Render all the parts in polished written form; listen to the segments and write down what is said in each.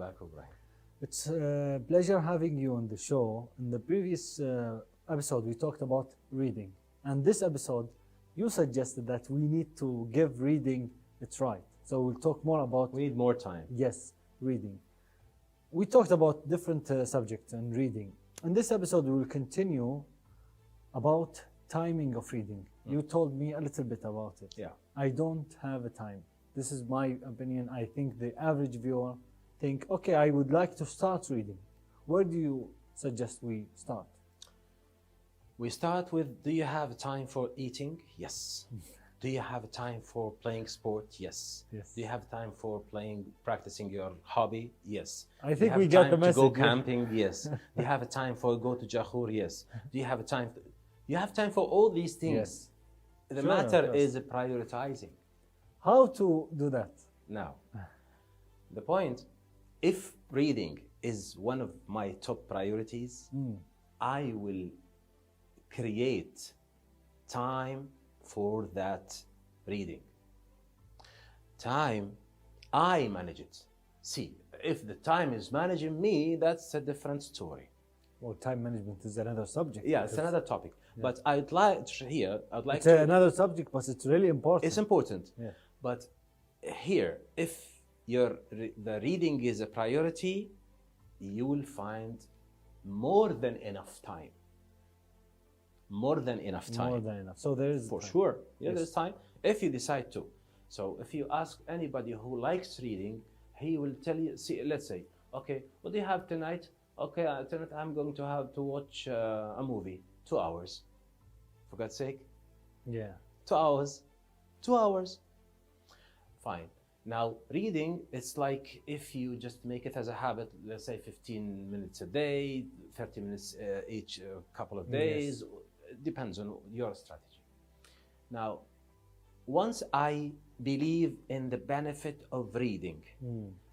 back, Ibrahim. It's a pleasure having you on the show. In the previous episode, we talked about reading. And this episode, you suggested that we need to give reading a try. So we'll talk more about... We need more time. Yes, reading. We talked about different subjects in reading. In this episode, we will continue about timing of reading. You told me a little bit about it. Yeah. I don't have a time. This is my opinion. I think the average viewer think, okay, I would like to start reading. Where do you suggest we start? We start with, do you have time for eating? Yes. Do you have time for playing sport? Yes. Yes. Do you have time for practicing your hobby? Yes. I think we get the message. Do you have time to go camping? Yes. Do you have a time for go to Jahur? Yes. Do you have a time? You have time for all these things. Yes. The Sure, matter is prioritizing. How to do that? Now, the point, if reading is one of my top priorities, I will create time for that reading. Time, I manage it. See, if the time is managing me, that's a different story. Well, time management is another subject. Yeah, it's another topic. Yeah. But I'd like it's another subject, but it's really important. It's important. Yeah. But here, if the reading is a priority, you will find more than enough time. More than enough time. More than enough. So there is for time. sure. Yeah, Yes. there's time if you decide to. So if you ask anybody who likes reading, he will tell you. See, let's say, okay, what do you have tonight? Okay, tonight I'm going to have to watch a movie, 2 hours. For God's sake. Yeah. 2 hours. 2 hours. Fine. Now, reading, it's like if you just make it as a habit, let's say 15 minutes a day, 30 minutes each couple of days. Yes. It depends on your strategy. Now, once I believe in the benefit of reading,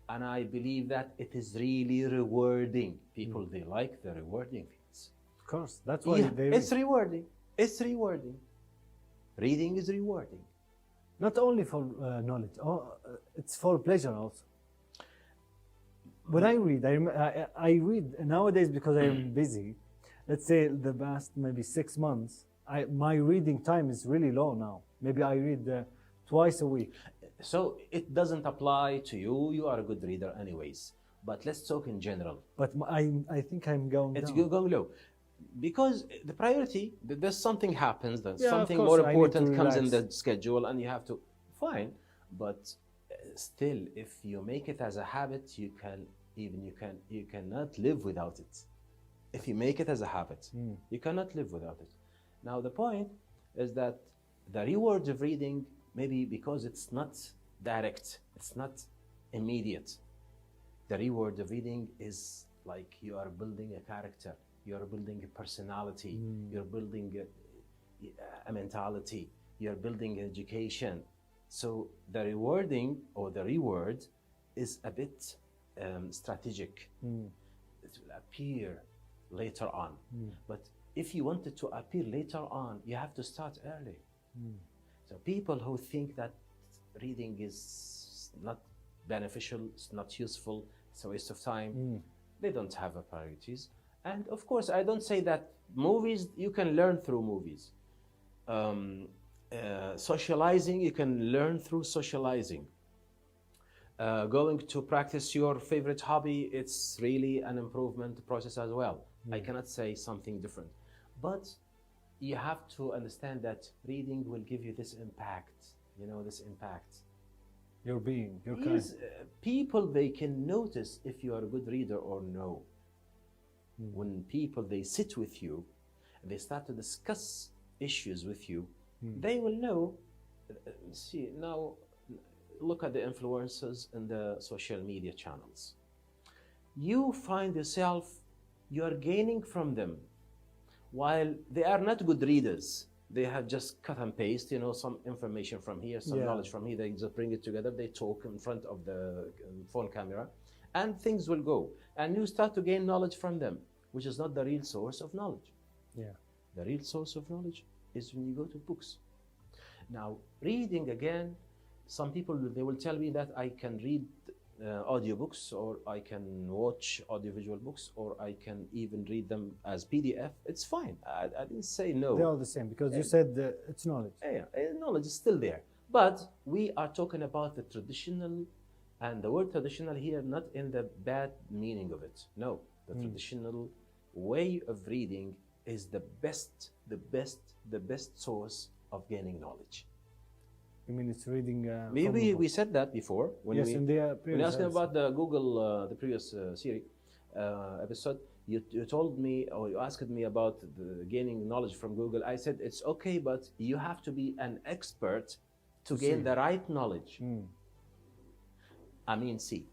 and I believe that it is really rewarding. People, they like the rewarding things. Of course. That's why they read. It's rewarding. It's rewarding. Reading is rewarding. Not only for knowledge, it's for pleasure also. When I read, I read nowadays because I am busy. Let's say the past maybe 6 months, my reading time is really low now. Maybe I read twice a week. So it doesn't apply to you. You are a good reader anyways. But let's talk in general. But I think I'm going It's down. going low. Because the priority, there's something happens, then Yeah, of something course, more I need important to comes in relax. the schedule and you have to, fine. But still, if you make it as a habit, you cannot live without it. If you make it as a habit, you cannot live without it. Now the point is that the reward of reading, maybe because it's not direct, it's not immediate. The reward of reading is like you are building a character. You're building a personality, you're building a mentality, you're building education. So the rewarding or the reward is a bit strategic. It will appear later on. But if you want it to appear later on, you have to start early. So people who think that reading is not beneficial, it's not useful, it's a waste of time, they don't have a priorities. And of course, I don't say that movies, you can learn through movies. Socializing, you can learn through socializing. Going to practice your favorite hobby, it's really an improvement process as well. I cannot say something different. But you have to understand that reading will give you this impact, this impact. Your being, your kind. Yes, people, they can notice if you are a good reader or no. When people, they sit with you, they start to discuss issues with you, they will know. See, now look at the influencers and the social media channels. You find yourself, you are gaining from them, while they are not good readers. They have just cut and paste, some information from here, some knowledge from here. They just bring it together. They talk in front of the phone camera, and things will go. And you start to gain knowledge from them, which is not the real source of knowledge. Yeah. The real source of knowledge is when you go to books. Now, reading again, some people, they will tell me that I can read audiobooks, or I can watch audiovisual books, or I can even read them as PDF. It's fine. I didn't say no. They are the same because you said it's knowledge. Yeah, knowledge is still there. But we are talking about the traditional, and the word traditional here, not in the bad meaning of it. No, the traditional way of reading is the best source of gaining knowledge. You mean it's reading? We said that before. When yes, in the when previous you asked me episode. about the Google, the previous series episode, you told me, or you asked me about the gaining knowledge from Google. I said it's okay, but you have to be an expert to gain the right knowledge. I mean, see,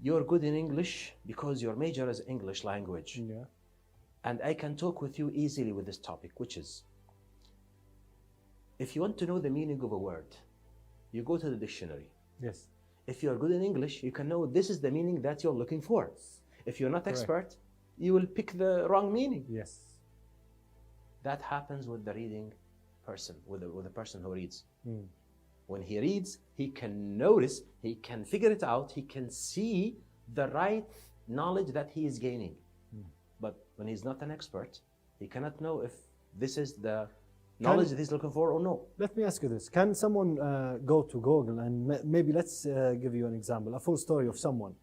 you're good in English because your major is English language. Yeah. And I can talk with you easily with this topic, which is, if you want to know the meaning of a word, you go to the dictionary. Yes. If you're good in English, you can know this is the meaning that you're looking for. If you're not expert, you will pick the wrong meaning. Yes. That happens with the reading person, with the person who reads. When he reads, he can notice, he can figure it out, he can see the right knowledge that he is gaining. But when he's not an expert, he cannot know if this is the knowledge that he's looking for or no. Let me ask you this. Can someone go to Google and maybe let's give you an example, a full story of someone.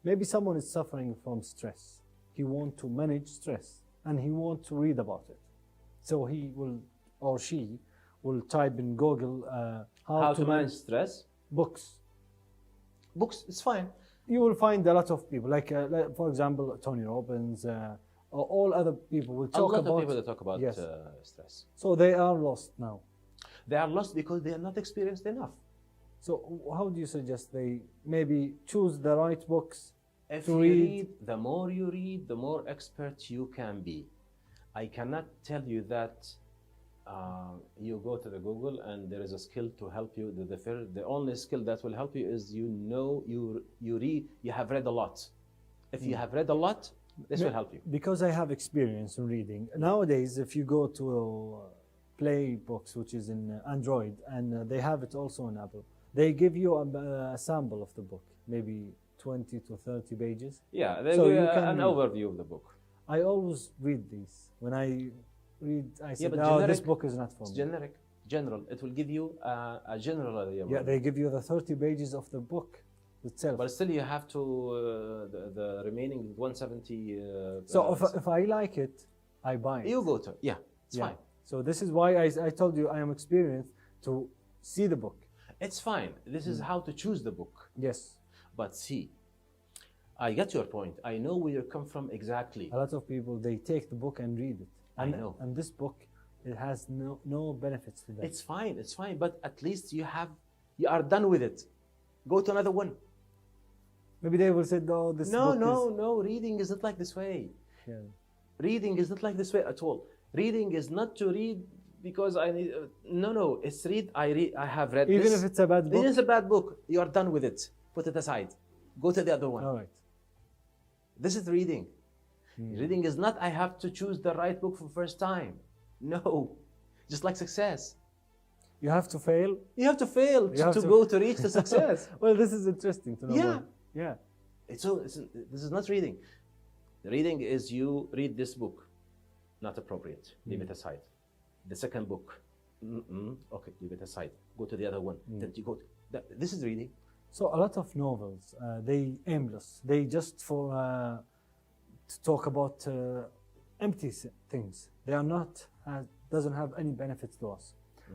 Maybe someone is suffering from stress. He wants to manage stress and he wants to read about it. So he will, or she will type in Google how to manage stress. Books. Books, it's fine. You will find a lot of people, like for example, Tony Robbins, or all other people will talk about. A lot of people that talk about stress. So they are lost now. They are lost because they are not experienced enough. So how do you suggest they maybe choose the right books if to you read? The more you read, the more expert you can be. I cannot tell you that you go to the Google and there is a skill to help you. The only skill that will help you is you read. You have read a lot. If you have read a lot, this will help you. Because I have experience in reading. Nowadays, if you go to Play Books, which is in Android, and they have it also on Apple, they give you a sample of the book, maybe 20 to 30 pages. Yeah, they So give you you can an read. overview of the book. I always read these. When I read, I say, but no, this generic, book is not for It's me. generic, general. It will give you a general idea. Yeah, they give you the 30 pages of the book itself. But still, you have to the remaining 170. So if I like it, I buy it. You go to it's fine. So this is why I told you I am experienced to see the book. It's fine. This is how to choose the book. Yes. But see, I get your point. I know where you come from exactly. A lot of people, they take the book and read it. And, I know. And this book, it has no benefits to that. It's fine. But at least you are done with it. Go to another one. Maybe they will say, no, this book is... No. Reading is not like this way. Yeah. Reading is not like this way at all. Reading is not to read because I need. No. It's read. I have read Even this. if it's a bad book? Even if it's a bad book, you are done with it. Put it aside. Go to the other one. All right. This is reading. Reading is not I have to choose the right book for first time. No. Just like success. You have to fail? You have to fail You have to to- go to reach the success. Well, this is interesting to know. Yeah. more. Yeah. This is not reading. Reading is you read this book. Not appropriate. Leave it aside. The second book. Okay, leave it aside. Go to the other one. Then you go to, this is reading. So a lot of novels, they aimless. They just for to talk about empty things. They are not, doesn't have any benefits to us.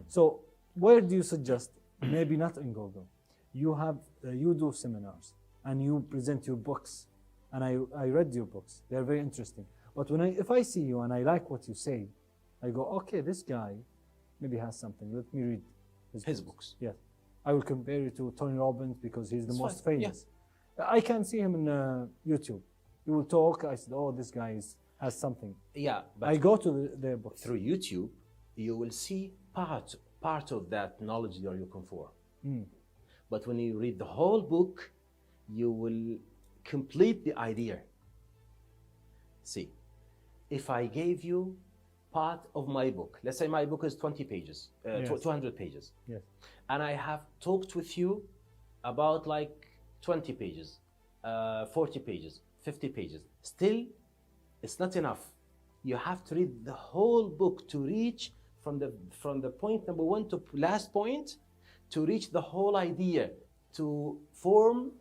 So where do you suggest, maybe not in Google, you do seminars and you present your books, and I read your books. They're very interesting. But if I see you and I like what you say, I go, okay, this guy maybe has something. Let me read His books. Yes. I will compare you to Tony Robbins because he's the That's most fine. famous. I can see him in YouTube. He will talk. I said, oh, this guy has something. Yeah, but I go to their books. through YouTube, you will see part of that knowledge you're looking for. But when you read the whole book, you will complete the idea. See, if I gave you part of my book, let's say my book is 20 pages, Yes. 200 pages, Yes. and I have talked with you about like 20 pages, 40 pages, 50 pages. Still, it's not enough. You have to read the whole book to reach from the point number 1 to last point, to reach the whole idea, to form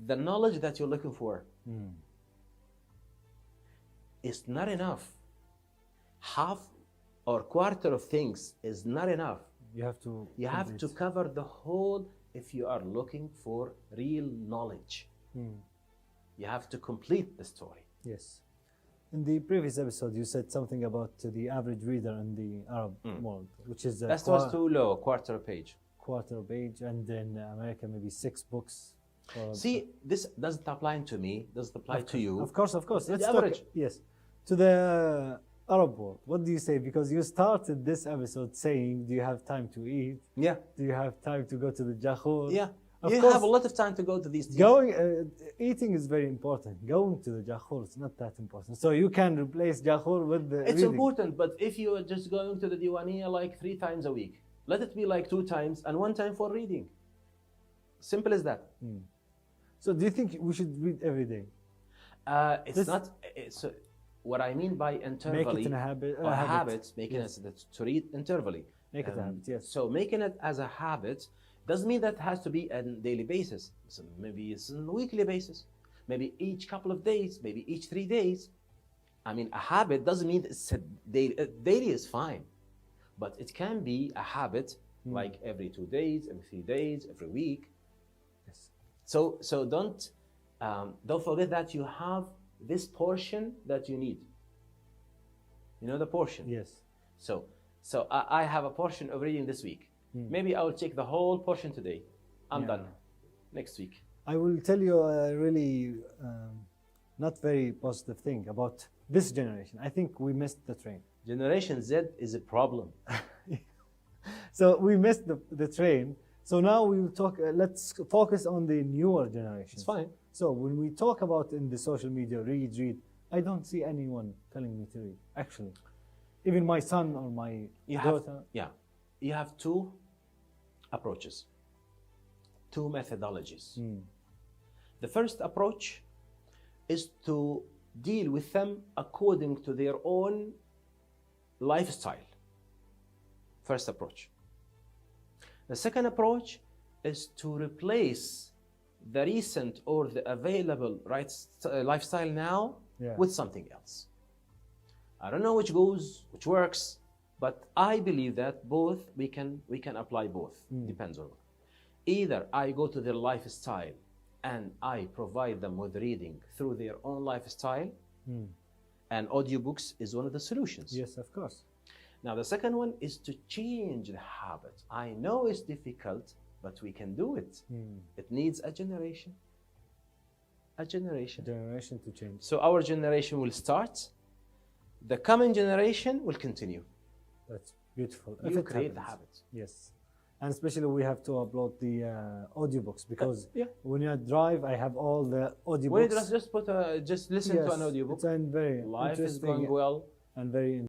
the knowledge that you're looking for. It's not enough. Half or quarter of things is not enough. You have to. You have to cover the whole if you are looking for real knowledge. You have to complete the story. Yes. In the previous episode, you said something about the average reader in the Arab world, which is that was too low, quarter page. Quarter page, and in America maybe 6 books. See, this doesn't apply to me. Doesn't apply to you. Of course, of course. Let's talk. Yes, to the Arab world. What do you say? Because you started this episode saying, "Do you have time to eat? Yeah. Do you have time to go to the Jahur?" Yeah. Of you course, have a lot of time to go to these things. Eating is very important. Going to the Jahur is not that important. So you can replace Jahur with the It's reading. important, but if you are just going to the Diwaniya like 3 times a week, let it be like 2 times and 1 time for reading. Simple as that. So do you think we should read every day? What I mean by intervally, make it in a habit. making it to read intervally. Make it a habit, yes. So making it as a habit doesn't mean that it has to be on a daily basis. So maybe it's on a weekly basis. Maybe each couple of days, maybe each 3 days. I mean, a habit doesn't mean it's a daily. Daily is fine, but it can be a habit like every 2 days, every 3 days, every week. Yes. So don't forget that you have this portion that you need. You know the portion? Yes. So I have a portion of reading this week. Maybe I will take the whole portion today. I'm done. Next week. I will tell you a really not very positive thing about this generation. I think we missed the train. Generation Z is a problem. So we missed the train. So now we will talk. Let's focus on the newer generation. It's fine. So when we talk about in the social media, read, I don't see anyone telling me to read. Actually, even my son or my daughter. You have 2 approaches, 2 methodologies. The first approach is to deal with them according to their own lifestyle. First approach. The second approach is to replace the recent or the available lifestyle now with something else. I don't know which works, but I believe that both we can apply both. Depends on what. Either I go to their lifestyle and I provide them with reading through their own lifestyle, and audiobooks is one of the solutions. Yes, of course. Now the second one is to change the habit. I know it's difficult, but we can do it. It needs a generation. A generation. Generation to change. So our generation will start. The coming generation will continue. That's beautiful. You create the habit. Yes. And especially we have to upload the audiobooks because when you drive, I have all the audiobooks. Just listen to an audiobook. It's very Life is interesting going well. And very